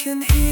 can heal.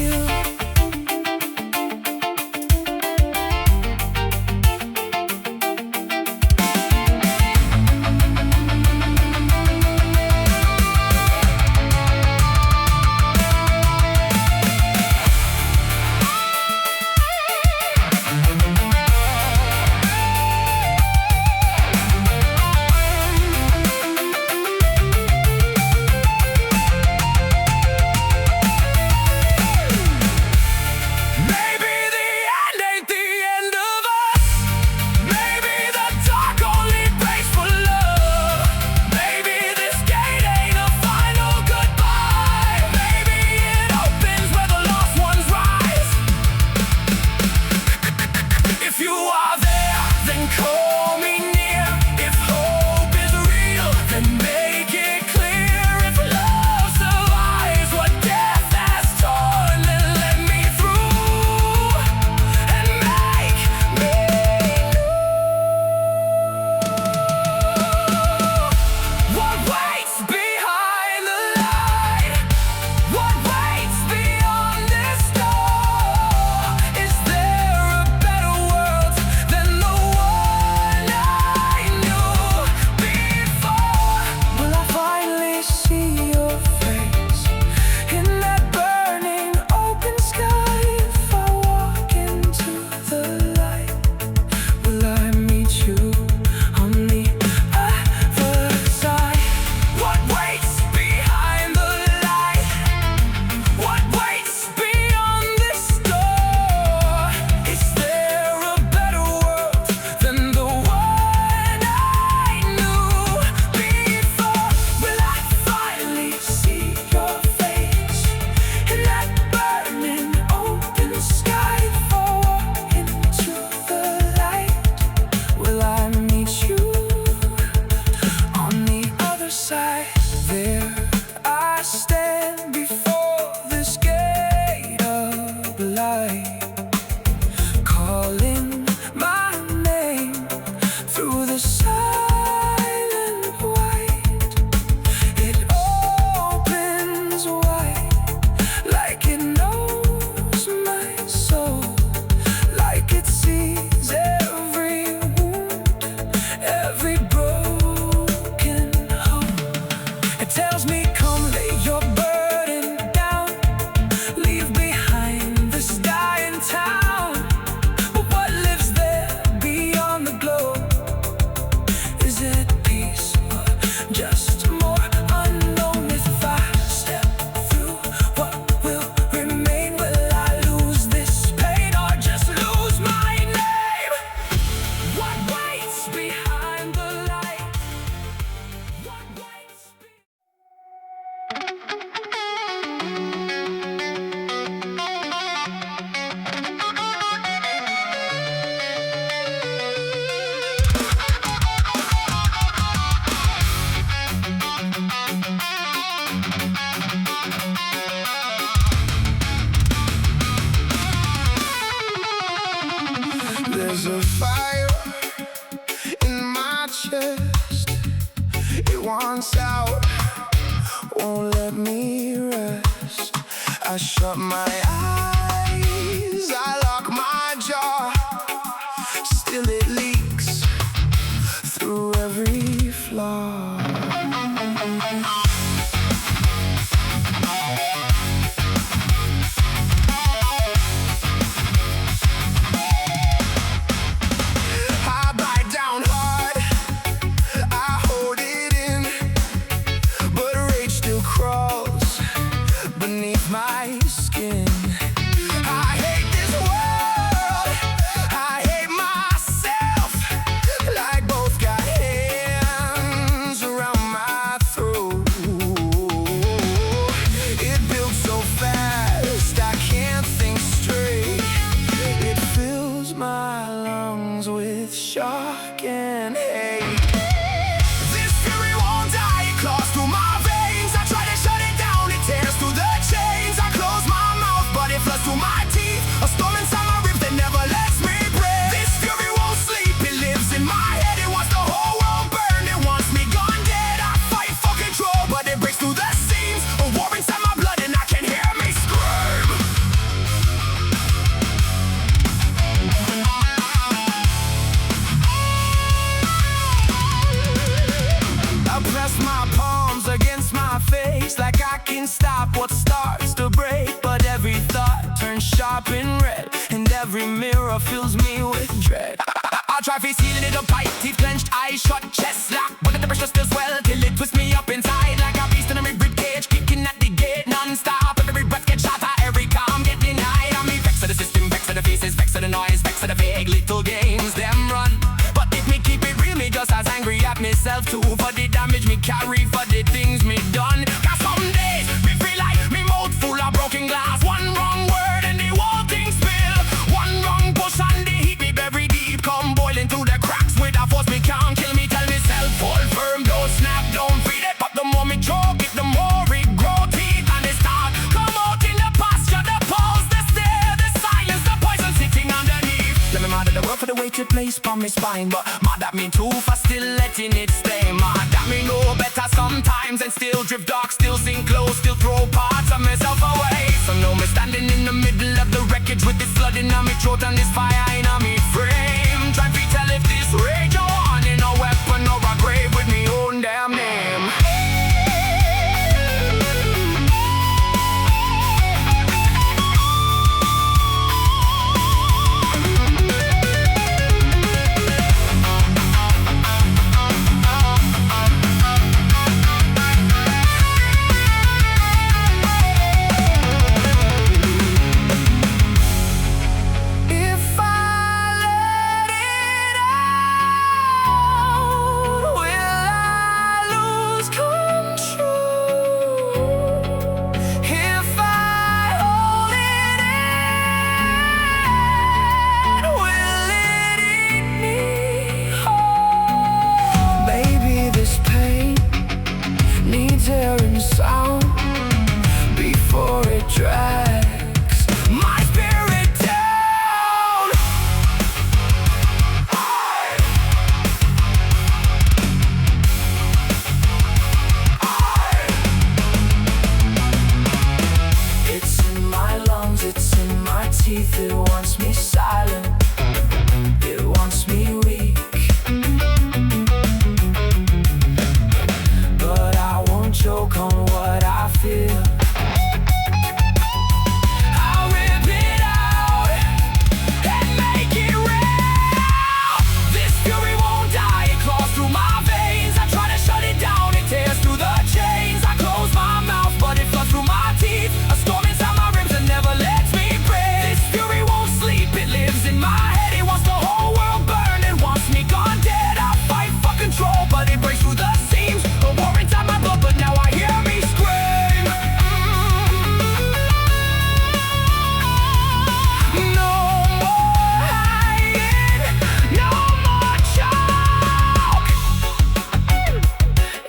There's a fire in my chest. It wants out, won't let me rest. I shut my eyes, I lock my jaw. Still it leaks through every flaw. My skin. I hate this world, I hate myself. Like both got hands around my throat. It builds so fast, I can't think straight. It fills my lungs with shock and hate. This fury won't die, it claws through my veins. I try to shut it down, it tears through the chains. I close my mouth, but it floods through my teeth. turns sharp and red, and every mirror fills me with dread. I'll try face sealing it up tight, teeth clenched, eyes shut, chest locked, but the pressure still swell till it twists me up inside like a beast in a rib cage, kicking at the gate non-stop. Every breath gets shot at, every calm get denied. I'm vex of the system, vex of the faces, vex of the noise, vex of the vague little games them run. But if me keep it real, me just as angry at myself too, for the damage me carry, for the things me done. Cause some days me feel like me mouth full of broken glass. One wrong word and the whole thing spill. One wrong push and the heat me very deep, come boiling through the cracks with a force me can't kill me. Tell myself hold firm, don't snap, don't feel it. But the more me choke it, the more it grow teeth and it start come out in the posture, the pose, the stare, the silence, the poison sitting underneath. Let me mad at the world for the weight it placed on my spine, but mad at me too for still letting it stay. Mad at me know better sometimes and still drift dark, still sink low, still throw parts of myself away. So now me standing in the middle of the wreckage with this blood in my throat and this fire in my frame, trying to tell if this rage on in a weapon or a grave with me own damn name. Sound before it drags my spirit down. It's in my lungs, it's in my teeth. It wants me silent, it wants me weak. Choke on what I feel. I'll rip it out and make it real. This fury won't die, it claws through my veins. I try to shut it down, it tears through the chains. I close my mouth, but it floods through my teeth. A storm inside my ribs that never lets me breathe. This fury won't sleep, it lives in my head. It wants the whole world burned, it wants me gone dead. I fight for control, but it breaks through the seams. A war inside my blood, but now I hear me scream. No more hiding, no more choke.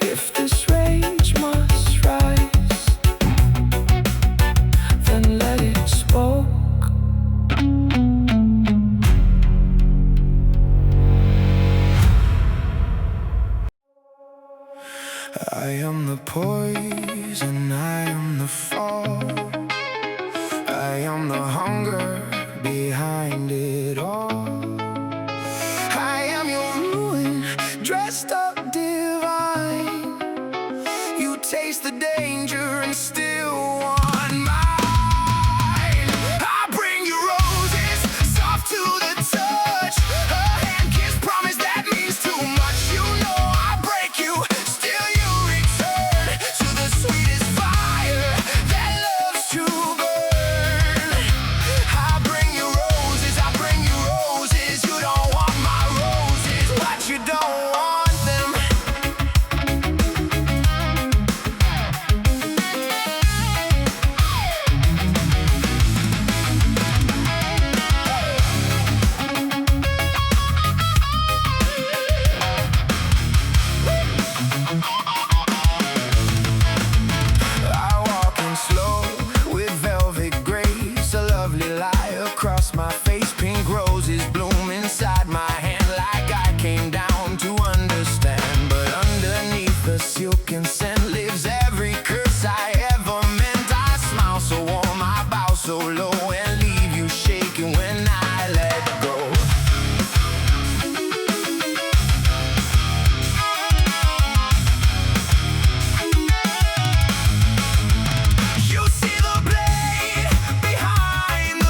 If this rage must rise, then let it spoke. I am the poison, I am the fall, I am the hunger behind it all. I am your ruin, dressed up divine. You taste the danger and still want mine. I bring you roses, soft to the touch. A hand kiss promise that means too much. You know I break you, still you return to the sweetest fire that loves to burn. I bring you roses, I bring you roses. You don't want my roses, but you don't want them. I walk in slow with velvet grace, a lovely lie across my face. Pink roses bloom inside my hand like I came down to understand. But underneath the silken scent lives every curse I ever meant. I smile so warm, I bow so low, and leave you shaking when I let go. You see the blade behind the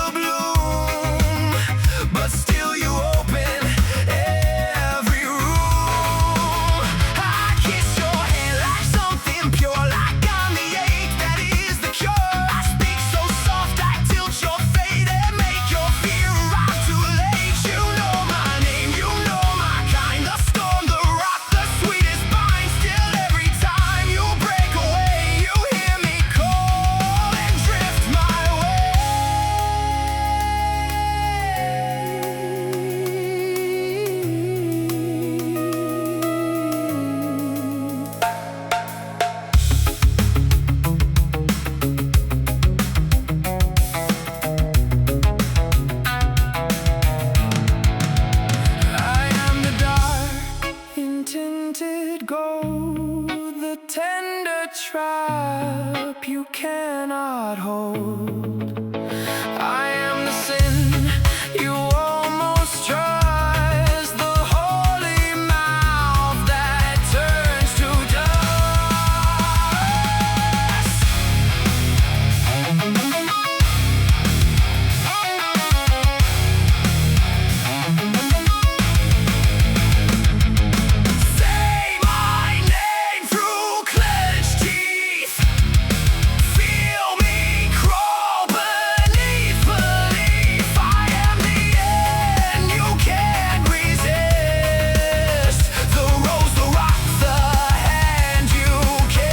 I am the sin you almost trust, the holy mouth that turns to say my name through clenched teeth. Feel me crawl beneath belief. I am the end you can't resist. The rose, the rock, the hand you kiss.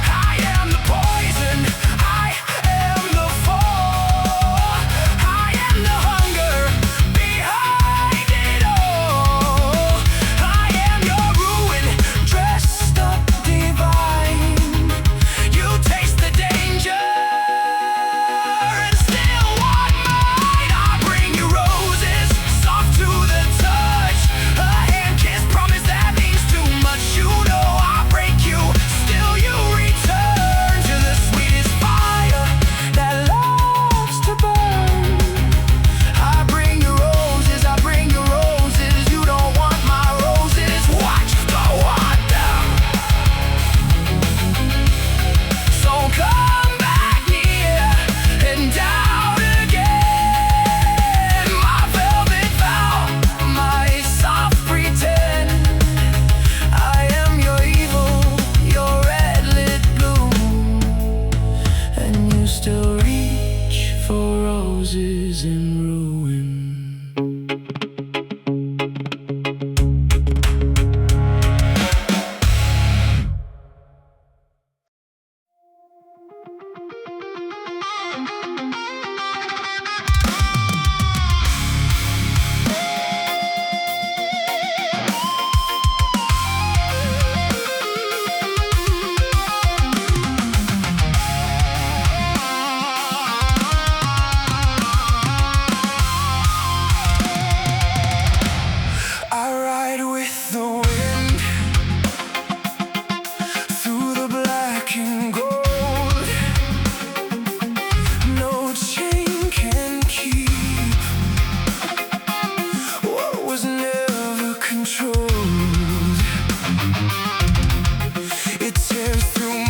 I am the poison, I am the fall, I am the hunger behind it all. I am your ruin, dressed up divine. You taste the danger and still want mine. I bring you roses, soft to the touch. A hand kiss, promise that means too much. You know I break you, still you return to the sweetest fire that loves to burn. I bring you roses, I bring you roses. You don't want my roses, what? Don't want them. So come back near and doubt again. My velvet vow, my soft pretend. I am your evil, your red lit bloom, and you still reach for roses in ruin. I ride with the wind through the black and gold. No chain can keep what was never controlled. It tears through